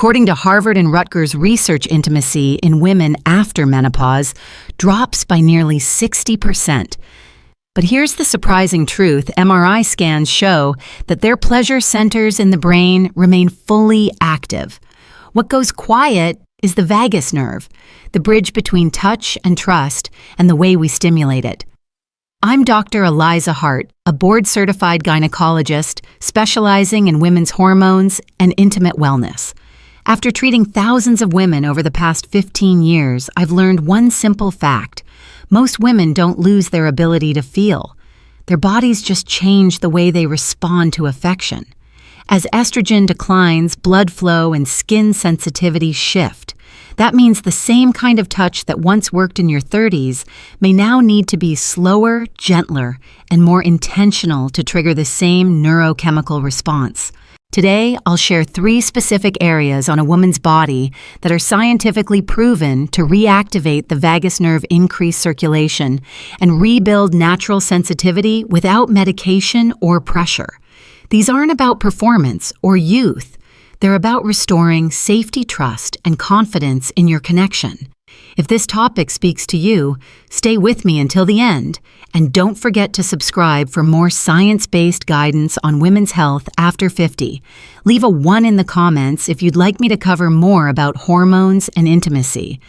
according to Harvard and Rutgers research, intimacy in women after menopause drops by nearly 60%. But here's the surprising truth. MRI scans show that their pleasure centers in the brain remain fully active. What goes quiet is the vagus nerve, the bridge between touch and trust, and the way we stimulate it. I'm Dr. Eliza Hart, a board-certified gynecologist specializing in women's hormones and intimate wellness. After treating thousands of women over the past 15 years, I've learned one simple fact. Most women don't lose their ability to feel. Their bodies just change the way they respond to affection. As estrogen declines, blood flow and skin sensitivity shift. That means the same kind of touch that once worked in your 30s may now need to be slower, gentler, and more intentional to trigger the same neurochemical response. Today, I'll share 3 specific areas on a woman's body that are scientifically proven to reactivate the vagus nerve, increase circulation, and rebuild natural sensitivity without medication or pressure. These aren't about performance or youth. They're about restoring safety, trust, and confidence in your connection. If this topic speaks to you, stay with me until the end, and don't forget to subscribe for more science-based guidance on women's health after 50. Leave a 1 in the comments if you'd like me to cover more about hormones and intimacy.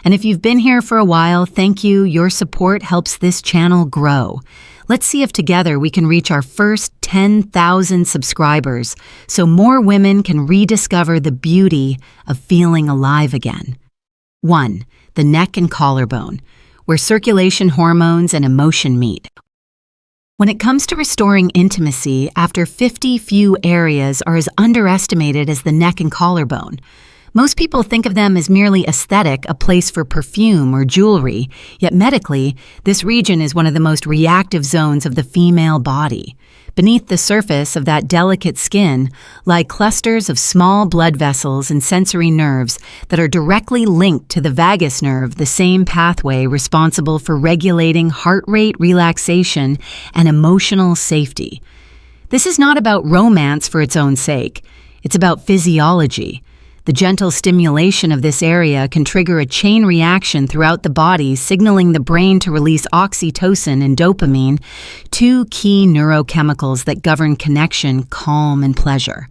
And if you've been here for a while, thank you. Your support helps this channel grow. Let's see if together we can reach our first 10,000 subscribers so more women can rediscover the beauty of feeling alive again. 1. The neck and collarbone, where circulation, hormones, and emotion meet. When it comes to restoring intimacy after 50, few areas are as underestimated as the neck and collarbone. Most people think of them as merely aesthetic, a place for perfume or jewelry, yet medically, this region is one of the most reactive zones of the female body. Beneath the surface of that delicate skin lie clusters of small blood vessels and sensory nerves that are directly linked to the vagus nerve, the same pathway responsible for regulating heart rate, relaxation, and emotional safety. This is not about romance for its own sake. It's about physiology. The gentle stimulation of this area can trigger a chain reaction throughout the body, signaling the brain to release oxytocin and dopamine, 2 key neurochemicals that govern connection, calm, and pleasure.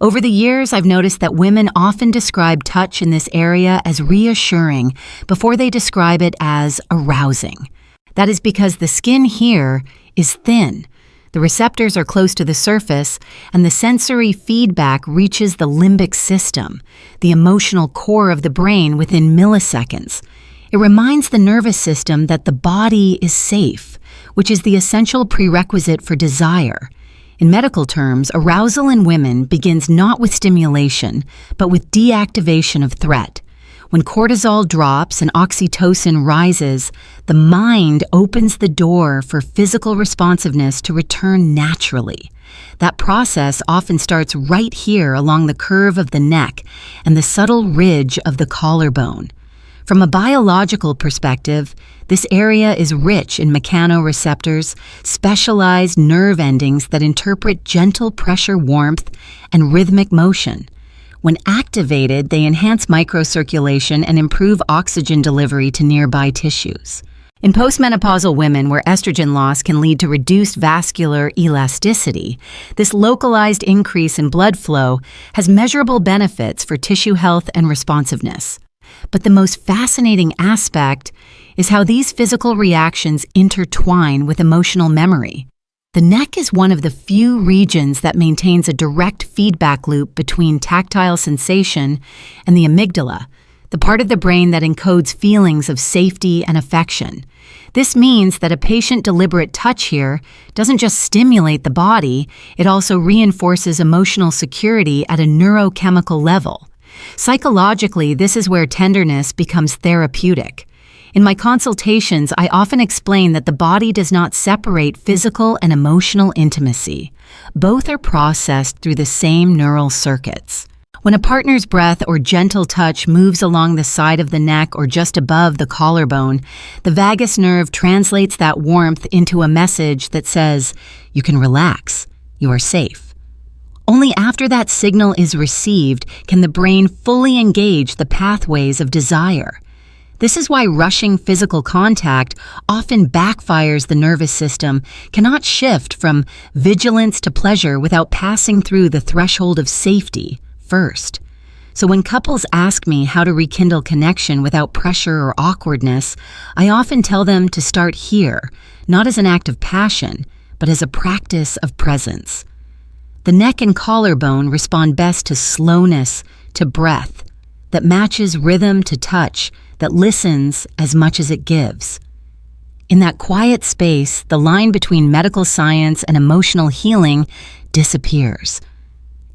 Over the years, I've noticed that women often describe touch in this area as reassuring before they describe it as arousing. That is because the skin here is thin. The receptors are close to the surface, and the sensory feedback reaches the limbic system, the emotional core of the brain, within milliseconds. It reminds the nervous system that the body is safe, which is the essential prerequisite for desire. In medical terms, arousal in women begins not with stimulation, but with deactivation of threat. When cortisol drops and oxytocin rises, the mind opens the door for physical responsiveness to return naturally. That process often starts right here along the curve of the neck and the subtle ridge of the collarbone. From a biological perspective, this area is rich in mechanoreceptors, specialized nerve endings that interpret gentle pressure, warmth, and rhythmic motion. When activated, they enhance microcirculation and improve oxygen delivery to nearby tissues. In postmenopausal women where estrogen loss can lead to reduced vascular elasticity, this localized increase in blood flow has measurable benefits for tissue health and responsiveness. But the most fascinating aspect is how these physical reactions intertwine with emotional memory. The neck is one of the few regions that maintains a direct feedback loop between tactile sensation and the amygdala, the part of the brain that encodes feelings of safety and affection. This means that a patient deliberate touch here doesn't just stimulate the body, it also reinforces emotional security at a neurochemical level. Psychologically, this is where tenderness becomes therapeutic. In my consultations, I often explain that the body does not separate physical and emotional intimacy. Both are processed through the same neural circuits. When a partner's breath or gentle touch moves along the side of the neck or just above the collarbone, the vagus nerve translates that warmth into a message that says, "You can relax, you are safe." Only after that signal is received can the brain fully engage the pathways of desire. This is why rushing physical contact often backfires the nervous system, cannot shift from vigilance to pleasure without passing through the threshold of safety first. So when couples ask me how to rekindle connection without pressure or awkwardness, I often tell them to start here, not as an act of passion, but as a practice of presence. The neck and collarbone respond best to slowness, to breath, that matches rhythm to touch, that listens as much as it gives. In that quiet space, the line between medical science and emotional healing disappears.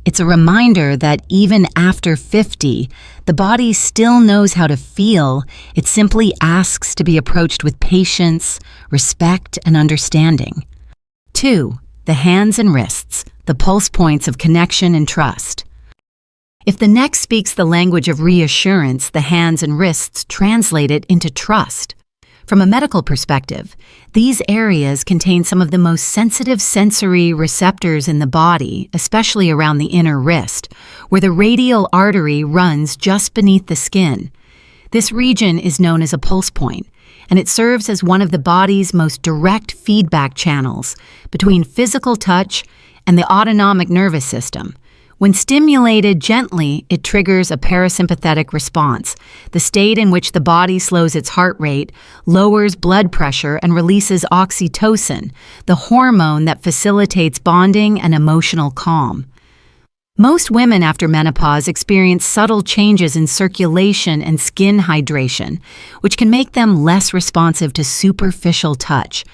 It's a reminder that even after 50, the body still knows how to feel. It simply asks to be approached with patience, respect, and understanding. 2. The hands and wrists, the pulse points of connection and trust. If the neck speaks the language of reassurance, the hands and wrists translate it into trust. From a medical perspective, these areas contain some of the most sensitive sensory receptors in the body, especially around the inner wrist, where the radial artery runs just beneath the skin. This region is known as a pulse point, and it serves as one of the body's most direct feedback channels between physical touch and the autonomic nervous system. When stimulated gently, it triggers a parasympathetic response, the state in which the body slows its heart rate, lowers blood pressure, and releases oxytocin, the hormone that facilitates bonding and emotional calm. Most women after menopause experience subtle changes in circulation and skin hydration, which can make them less responsive to superficial touch.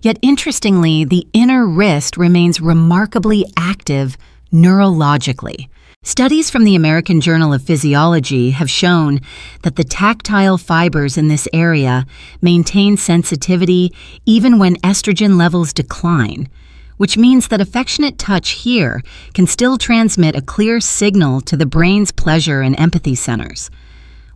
Yet interestingly, the inner wrist remains remarkably active neurologically. Studies from the American Journal of Physiology have shown that the tactile fibers in this area maintain sensitivity even when estrogen levels decline, which means that affectionate touch here can still transmit a clear signal to the brain's pleasure and empathy centers.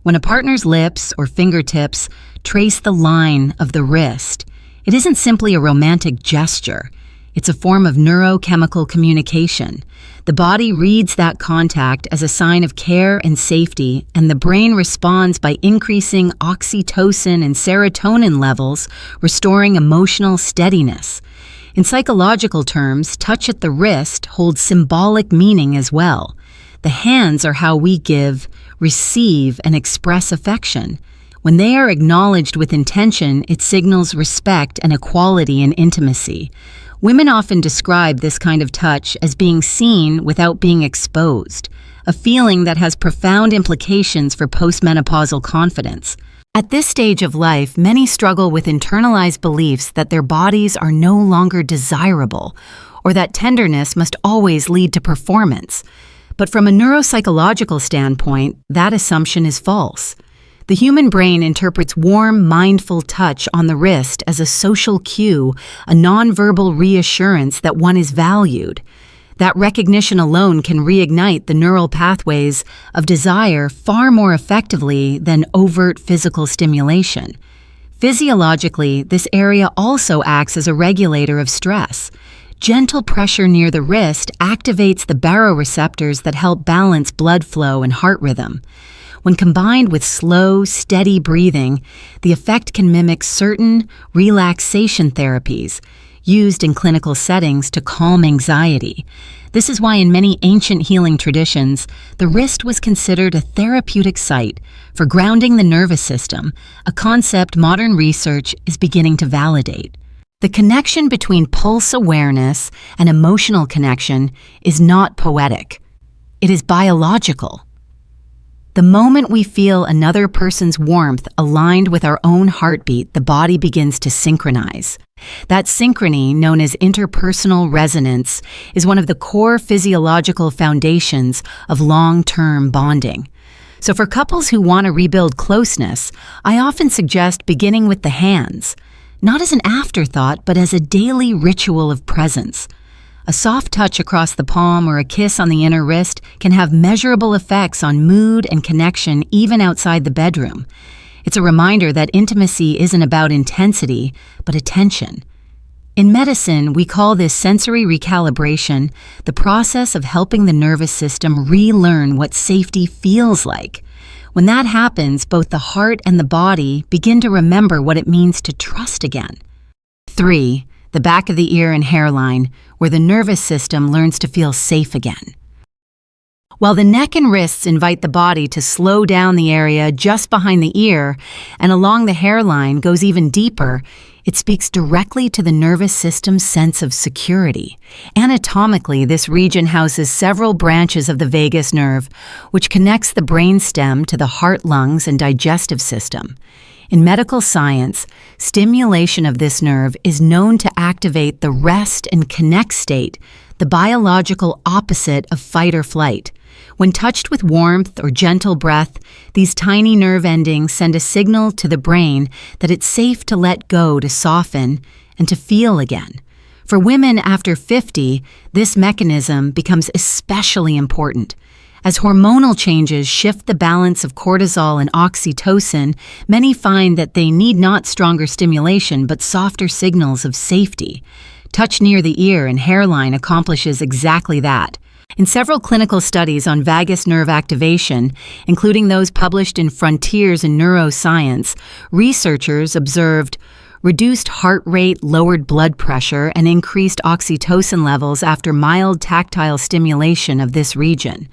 When a partner's lips or fingertips trace the line of the wrist, it isn't simply a romantic gesture. It's a form of neurochemical communication. The body reads that contact as a sign of care and safety, and the brain responds by increasing oxytocin and serotonin levels, restoring emotional steadiness. In psychological terms, touch at the wrist holds symbolic meaning as well. The hands are how we give, receive, and express affection. When they are acknowledged with intention, it signals respect and equality in intimacy. Women often describe this kind of touch as being seen without being exposed, a feeling that has profound implications for postmenopausal confidence. At this stage of life, many struggle with internalized beliefs that their bodies are no longer desirable, or that tenderness must always lead to performance. But from a neuropsychological standpoint, that assumption is false. The human brain interprets warm, mindful touch on the wrist as a social cue, a nonverbal reassurance that one is valued. That recognition alone can reignite the neural pathways of desire far more effectively than overt physical stimulation. Physiologically, this area also acts as a regulator of stress. Gentle pressure near the wrist activates the baroreceptors that help balance blood flow and heart rhythm. When combined with slow, steady breathing, the effect can mimic certain relaxation therapies used in clinical settings to calm anxiety. This is why in many ancient healing traditions, the wrist was considered a therapeutic site for grounding the nervous system, a concept modern research is beginning to validate. The connection between pulse awareness and emotional connection is not poetic. It is biological. The moment we feel another person's warmth aligned with our own heartbeat, the body begins to synchronize. That synchrony, known as interpersonal resonance, is one of the core physiological foundations of long-term bonding. So for couples who want to rebuild closeness, I often suggest beginning with the hands, not as an afterthought, but as a daily ritual of presence. A soft touch across the palm or a kiss on the inner wrist can have measurable effects on mood and connection even outside the bedroom. It's a reminder that intimacy isn't about intensity, but attention. In medicine, we call this sensory recalibration the process of helping the nervous system relearn what safety feels like. When that happens, both the heart and the body begin to remember what it means to trust again. 3. The back of the ear and hairline, where the nervous system learns to feel safe again. While the neck and wrists invite the body to slow down, the area just behind the ear and along the hairline goes even deeper, it speaks directly to the nervous system's sense of security. Anatomically, this region houses several branches of the vagus nerve, which connects the brainstem to the heart, lungs, and digestive system. In medical science, stimulation of this nerve is known to activate the rest and connect state, the biological opposite of fight or flight. When touched with warmth or gentle breath, these tiny nerve endings send a signal to the brain that it's safe to let go, to soften, and to feel again. For women after 50, this mechanism becomes especially important. As hormonal changes shift the balance of cortisol and oxytocin, many find that they need not stronger stimulation but softer signals of safety. Touch near the ear and hairline accomplishes exactly that. In several clinical studies on vagus nerve activation, including those published in Frontiers in Neuroscience, researchers observed reduced heart rate, lowered blood pressure, and increased oxytocin levels after mild tactile stimulation of this region.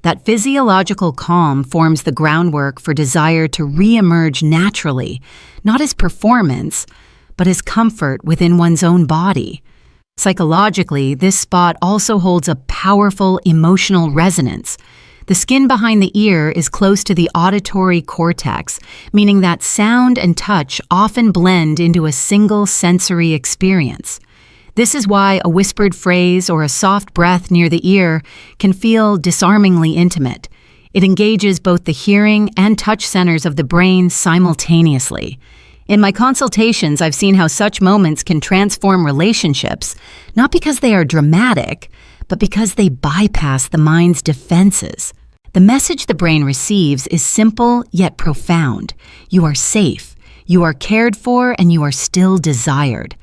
That physiological calm forms the groundwork for desire to re-emerge naturally, not as performance, but as comfort within one's own body. Psychologically, this spot also holds a powerful emotional resonance. The skin behind the ear is close to the auditory cortex, meaning that sound and touch often blend into a single sensory experience. This is why a whispered phrase or a soft breath near the ear can feel disarmingly intimate. It engages both the hearing and touch centers of the brain simultaneously. In my consultations, I've seen how such moments can transform relationships, not because they are dramatic, but because they bypass the mind's defenses. The message the brain receives is simple yet profound. You are safe, you are cared for, and you are still desired.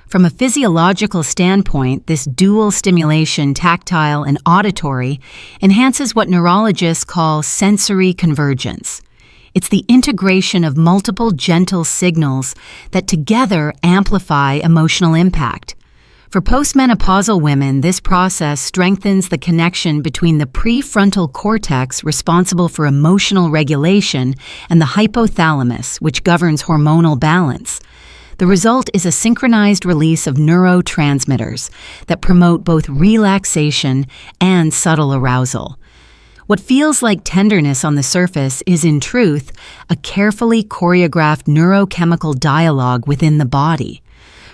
From a physiological standpoint, this dual stimulation, tactile and auditory, enhances what neurologists call sensory convergence. It's the integration of multiple gentle signals that together amplify emotional impact. For postmenopausal women, this process strengthens the connection between the prefrontal cortex, responsible for emotional regulation, and the hypothalamus, which governs hormonal balance. The result is a synchronized release of neurotransmitters that promote both relaxation and subtle arousal. What feels like tenderness on the surface is, in truth, a carefully choreographed neurochemical dialogue within the body.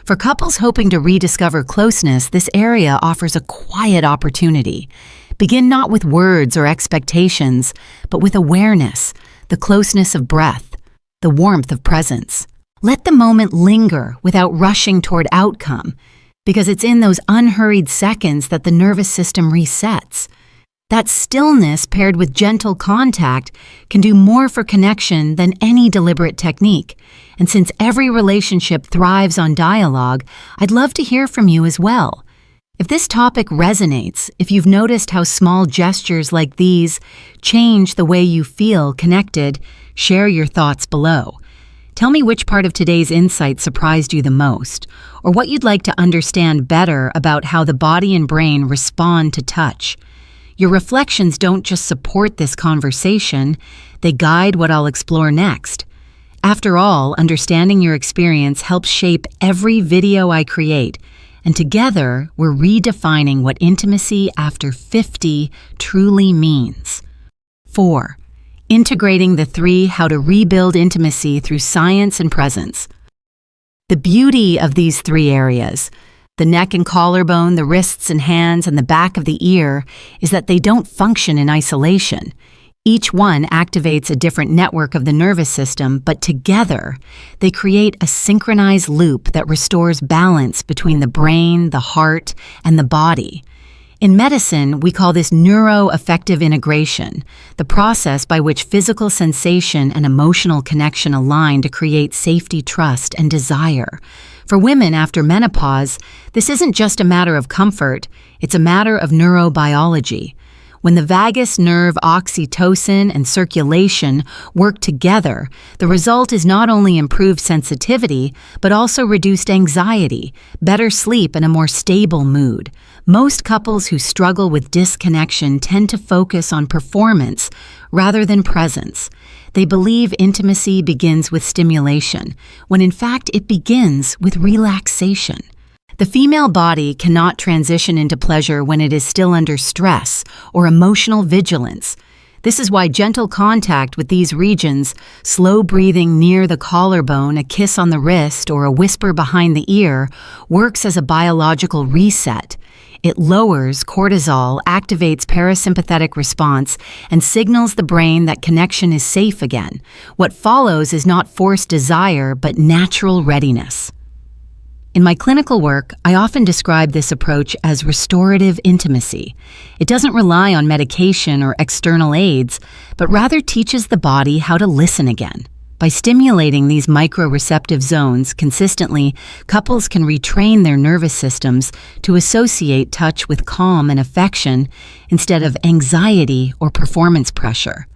For couples hoping to rediscover closeness, this area offers a quiet opportunity. Begin not with words or expectations, but with awareness, the closeness of breath, the warmth of presence. Let the moment linger without rushing toward outcome, because it's in those unhurried seconds that the nervous system resets. That stillness paired with gentle contact can do more for connection than any deliberate technique. And since every relationship thrives on dialogue, I'd love to hear from you as well. If this topic resonates, if you've noticed how small gestures like these change the way you feel connected, share your thoughts below. Tell me which part of today's insight surprised you the most, or what you'd like to understand better about how the body and brain respond to touch. Your reflections don't just support this conversation, they guide what I'll explore next. After all, understanding your experience helps shape every video I create, and together we're redefining what intimacy after 50 truly means. 4. Integrating the 3 how to rebuild intimacy through science and presence. The beauty of these 3 areas, the neck and collarbone, the wrists and hands, and the back of the ear, is that they don't function in isolation. Each one activates a different network of the nervous system, but together, they create a synchronized loop that restores balance between the brain, the heart, and the body. In medicine, we call this neuroaffective integration, the process by which physical sensation and emotional connection align to create safety, trust, and desire. For women after menopause, this isn't just a matter of comfort, it's a matter of neurobiology. When the vagus nerve oxytocin and circulation work together, the result is not only improved sensitivity, but also reduced anxiety, better sleep, and a more stable mood. Most couples who struggle with disconnection tend to focus on performance rather than presence. They believe intimacy begins with stimulation, when in fact it begins with relaxation. The female body cannot transition into pleasure when it is still under stress or emotional vigilance. This is why gentle contact with these regions, slow breathing near the collarbone, a kiss on the wrist, or a whisper behind the ear, works as a biological reset. It lowers cortisol, activates parasympathetic response, and signals the brain that connection is safe again. What follows is not forced desire, but natural readiness. In my clinical work, I often describe this approach as restorative intimacy. It doesn't rely on medication or external aids, but rather teaches the body how to listen again. By stimulating these microreceptive zones consistently, couples can retrain their nervous systems to associate touch with calm and affection instead of anxiety or performance pressure.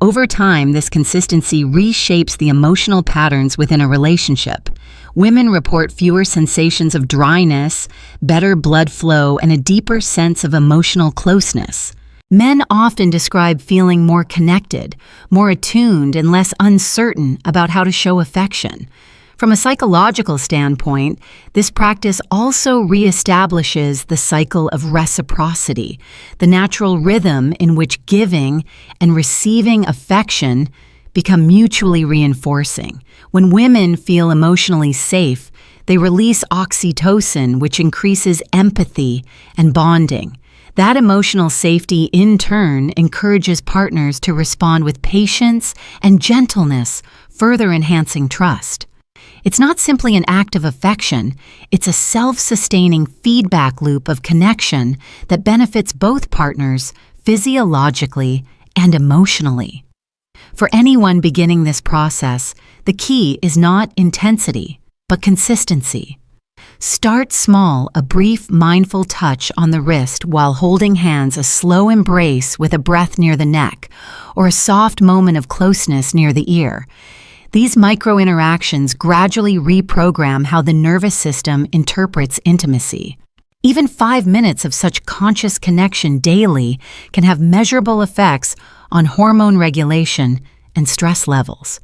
Over time, this consistency reshapes the emotional patterns within a relationship. Women report fewer sensations of dryness, better blood flow, and a deeper sense of emotional closeness. Men often describe feeling more connected, more attuned, and less uncertain about how to show affection. From a psychological standpoint, this practice also reestablishes the cycle of reciprocity, the natural rhythm in which giving and receiving affection become mutually reinforcing. When women feel emotionally safe, they release oxytocin, which increases empathy and bonding. That emotional safety, in turn, encourages partners to respond with patience and gentleness, further enhancing trust. It's not simply an act of affection, it's a self-sustaining feedback loop of connection that benefits both partners physiologically and emotionally. For anyone beginning this process, the key is not intensity, but consistency. Start small, a brief, mindful touch on the wrist while holding hands, a slow embrace with a breath near the neck, or a soft moment of closeness near the ear. These micro-interactions gradually reprogram how the nervous system interprets intimacy. Even 5 minutes of such conscious connection daily can have measurable effects on hormone regulation and stress levels.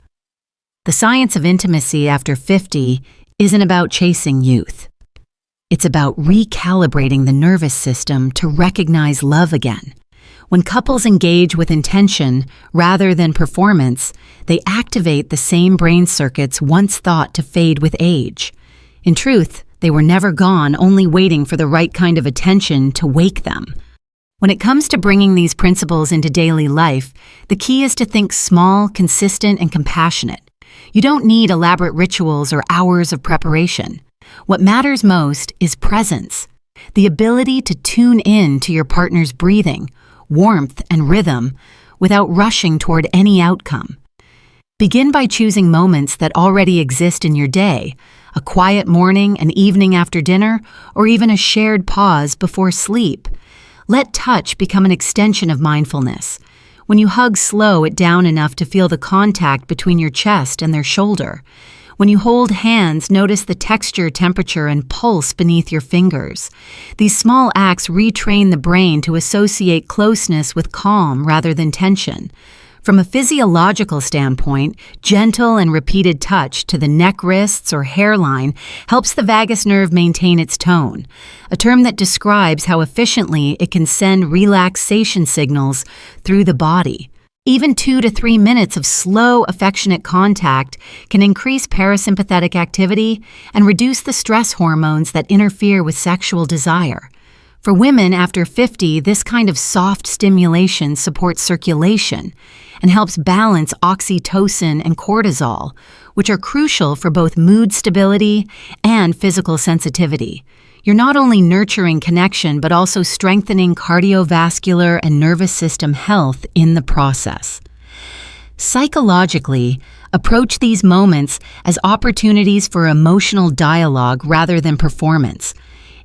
The science of intimacy after 50 isn't about chasing youth. It's about recalibrating the nervous system to recognize love again. When couples engage with intention rather than performance, they activate the same brain circuits once thought to fade with age. In truth, they were never gone, only waiting for the right kind of attention to wake them. When it comes to bringing these principles into daily life, the key is to think small, consistent, and compassionate. You don't need elaborate rituals or hours of preparation. What matters most is presence, the ability to tune in to your partner's breathing, warmth, and rhythm without rushing toward any outcome. Begin by choosing moments that already exist in your day, a quiet morning, an evening after dinner, or even a shared pause before sleep. Let touch become an extension of mindfulness. When you hug, slow it down enough to feel the contact between your chest and their shoulder. When you hold hands, notice the texture, temperature, and pulse beneath your fingers. These small acts retrain the brain to associate closeness with calm rather than tension. From a physiological standpoint, gentle and repeated touch to the neck, wrists, or hairline helps the vagus nerve maintain its tone, a term that describes how efficiently it can send relaxation signals through the body. Even 2 to 3 minutes of slow, affectionate contact can increase parasympathetic activity and reduce the stress hormones that interfere with sexual desire. For women after 50, this kind of soft stimulation supports circulation and helps balance oxytocin and cortisol, which are crucial for both mood stability and physical sensitivity. You're not only nurturing connection, but also strengthening cardiovascular and nervous system health in the process. Psychologically, Approach these moments as opportunities for emotional dialogue rather than performance.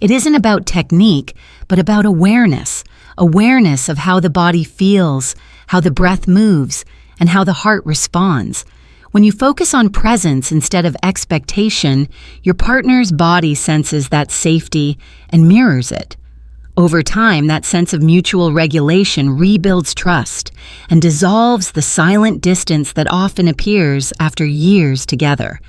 It isn't about technique, but about awareness. Awareness of how the body feels, how the breath moves, and how the heart responds. When you focus on presence instead of expectation, your partner's body senses that safety and mirrors it. Over time, that sense of mutual regulation rebuilds trust and dissolves the silent distance that often appears after years together.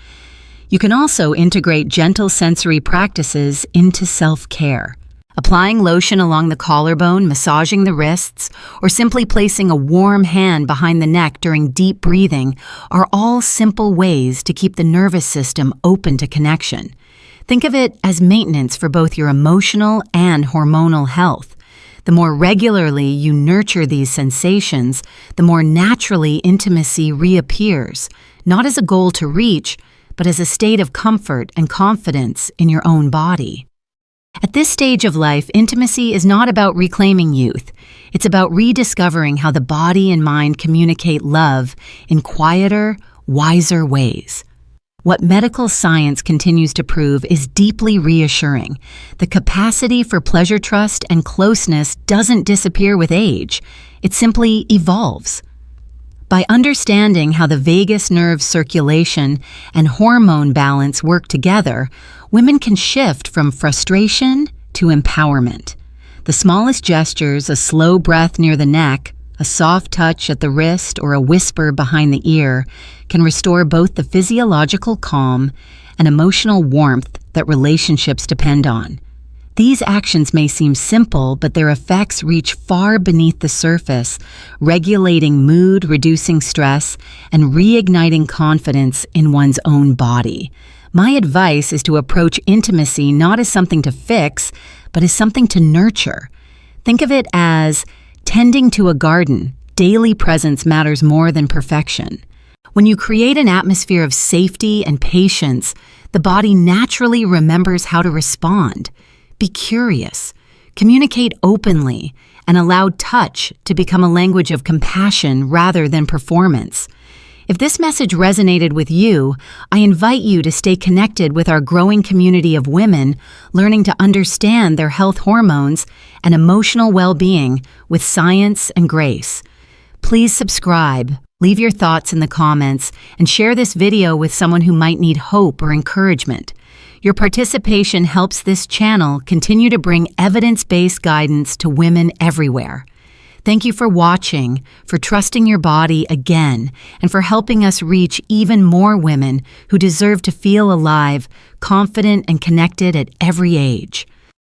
You can also integrate gentle sensory practices into self-care. Applying lotion along the collarbone, massaging the wrists, or simply placing a warm hand behind the neck during deep breathing are all simple ways to keep the nervous system open to connection. Think of it as maintenance for both your emotional and hormonal health. The more regularly you nurture these sensations, the more naturally intimacy reappears, not as a goal to reach, but as a state of comfort and confidence in your own body. At this stage of life, intimacy is not about reclaiming youth. It's about rediscovering how the body and mind communicate love in quieter, wiser ways. What medical science continues to prove is deeply reassuring. The capacity for pleasure trust and closeness doesn't disappear with age. It simply evolves. By understanding how the vagus nerve circulation and hormone balance work together, women can shift from frustration to empowerment. The smallest gestures, a slow breath near the neck, a soft touch at the wrist, or a whisper behind the ear, can restore both the physiological calm and emotional warmth that relationships depend on. These actions may seem simple, but their effects reach far beneath the surface, regulating mood, reducing stress, and reigniting confidence in one's own body. My advice is to approach intimacy not as something to fix, but as something to nurture. Think of it as tending to a garden. Daily presence matters more than perfection. When you create an atmosphere of safety and patience, the body naturally remembers how to respond. Be curious, communicate openly, and allow touch to become a language of compassion rather than performance. If this message resonated with you, I invite you to stay connected with our growing community of women learning to understand their health hormones and emotional well-being with science and grace. Please subscribe, leave your thoughts in the comments, and share this video with someone who might need hope or encouragement. Your participation helps this channel continue to bring evidence-based guidance to women everywhere. Thank you for watching, for trusting your body again, and for helping us reach even more women who deserve to feel alive, confident, and connected at every age.